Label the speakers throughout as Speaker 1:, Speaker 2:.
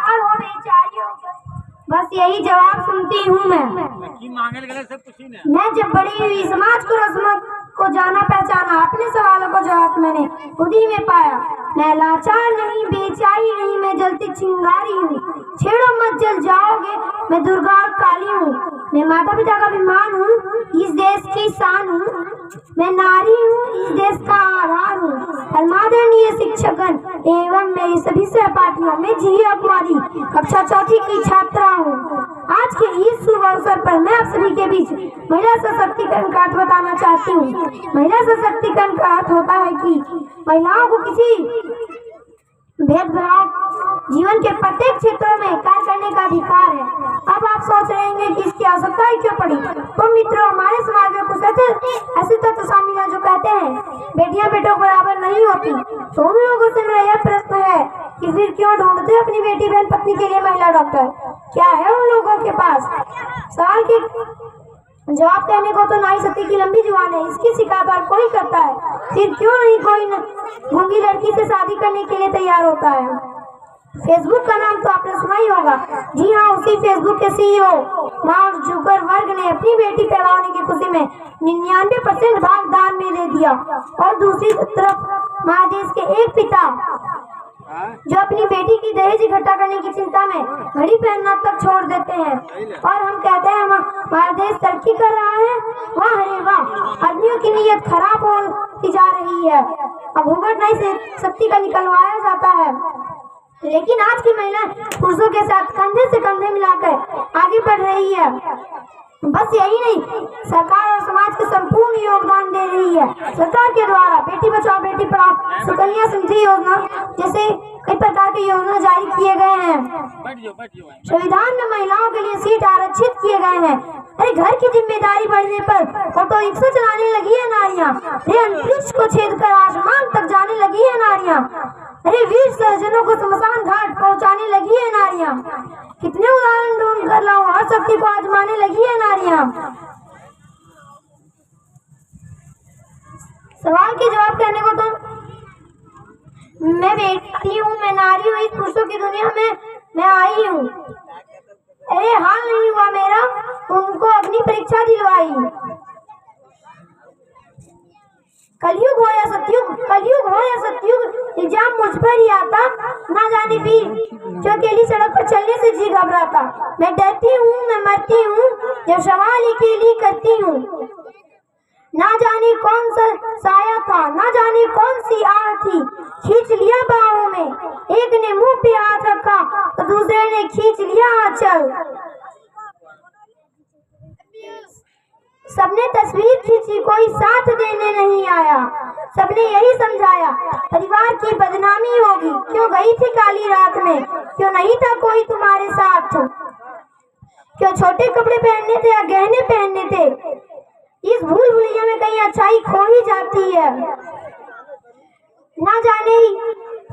Speaker 1: लाचार हो बेचारियों। बस यही जवाब सुनती हूँ मैं जब बड़ी हुई समाज को रस्मों को जाना पहचाना, अपने सवालों को जवाब मैंने खुद ही में पाया। मैं लाचार नहीं, बेचारी नहीं, मैं जलती चिंगारी हूँ। छेड़ो मत, जल जाओगे, मैं दुर्गा और काली हूँ। मैं माता पिता का अभिमान हूँ, इस देश की शान हूँ। मैं नारी हूँ, इस देश का आधार हूँ। आदरणीय शिक्षकगण एवं मेरी सभी सहपाठियों, मैं जिया कुमारी कक्षा 4ठी की छात्रा हूँ। आज के इस शुभ अवसर पर मैं आप सभी के बीच महिला सशक्तिकरण का अर्थ बताना चाहती हूँ। महिला सशक्तिकरण का अर्थ होता है कि महिलाओं को किसी भेदभाव जीवन के प्रत्येक क्षेत्रों में कार्य करने का अधिकार है। अब आप सोच रहे होंगे कि इसकी आवश्यकता ही क्यों पड़ी। तो मित्रों, हमारे समाज में कुछ ऐसे तत्व शामिल हैं जो कहते हैं बेटियां बेटों बराबर नहीं होती। तो उन लोगों से मेरा यह प्रश्न है कि फिर क्यों ढूंढते अपनी बेटी बहन पत्नी के लिए महिला डॉक्टर? क्या है उन लोगों के पास? सवाल के जवाब कहने को तो नारी शक्ति की लंबी जुबान है, इसकी शिकायत हर कोई करता है। फिर क्यों नहीं कोई गूंगी लड़की से शादी करने के लिए तैयार होता है? फेसबुक का नाम तो आपने सुना ही होगा। जी हाँ, उसी फेसबुक के सीईओ मार्क जुकरबर्ग ने अपनी बेटी पैदा होने की खुशी में 99% भाग दान में दे दिया। और दूसरी तरफ महादेश के एक पिता जो अपनी बेटी की दहेज इकट्ठा करने की चिंता में घड़ी पहनना तक छोड़ देते हैं। और हम कहते हैं हमारा देश तरक्की कर रहा है। वाह रे वाह, आदमियों की नीयत खराब होती जा रही है। अब भूगट नहीं से शक्ति का निकलवाया जाता है, लेकिन आज की महिला पुरुषों के साथ कंधे से कंधे मिलाकर आगे बढ़ रही है। बस यही नहीं, सरकार और समाज को संपूर्ण योगदान दे रही है। सरकार के द्वारा बेटी बचाओ बेटी पढ़ाओ, सुकन्या समृद्धि योजना जैसे कई प्रकार की योजना जारी किए गए हैं। संविधान में महिलाओं के लिए सीट आरक्षित किए गए हैं। अरे घर की जिम्मेदारी बढ़ने पर ऑटो रिक्शा चलाने लगी है नारियां। अरे अंतरिक्ष को छेद कर आसमान तक जाने लगी है नारियां। अरे वीर सज्जनों को शमशान घाट पहुंचाने लगी है नारियां। कितने उदाहरण ढूंढ कर लाऊं, हर शक्ति को आजमाने लगी है नारियां। सवाल के जवाब कहने को तो मैं बेटी हूँ, मैं नारी हूँ, इस पुरुषों की दुनिया में मैं आई हूँ। अरे हाल नहीं हुआ मेरा, उनको अग्नि परीक्षा दिलवाई। कलयुग हो या सतयुग, कलयुग हो या सतयुग, इल्जाम मुझ पर ही आता। ना जाने भी जो अकेली सड़क पर चलने से जी घबराता। मैं डरती हूँ, मैं मरती हूँ, जब सवाल अकेली करती हूँ। ना जाने कौन सा साया था, ना जाने कौन सी आह थी, खींच लिया बाहों में। एक ने मुंह पे हाथ रखा तो दूसरे ने खींच लिया आंचल। सबने तस्वीर खींची, कोई साथ देने नहीं आया। सबने यही समझाया परिवार की बदनामी होगी। क्यों गई थी काली रात में, क्यों नहीं था कोई तुम्हारे साथ? क्यों छोटे कपड़े पहनने थे या गहने पहनने थे? इस भूल भुलैया में कहीं अच्छाई खो ही जाती है। ना जाने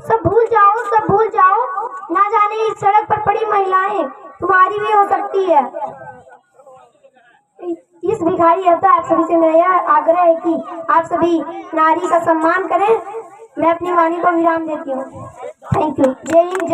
Speaker 1: सब भूल जाओ, सब भूल जाओ। ना जाने इस सड़क पर पड़ी महिलाएं तुम्हारी भी हो सकती है। इस भिखारी अवतार आप सभी से मेरा यह आग्रह है कि आप सभी नारी का सम्मान करें। मैं अपनी वाणी को विराम देती हूँ। Thank you. जय हिंद।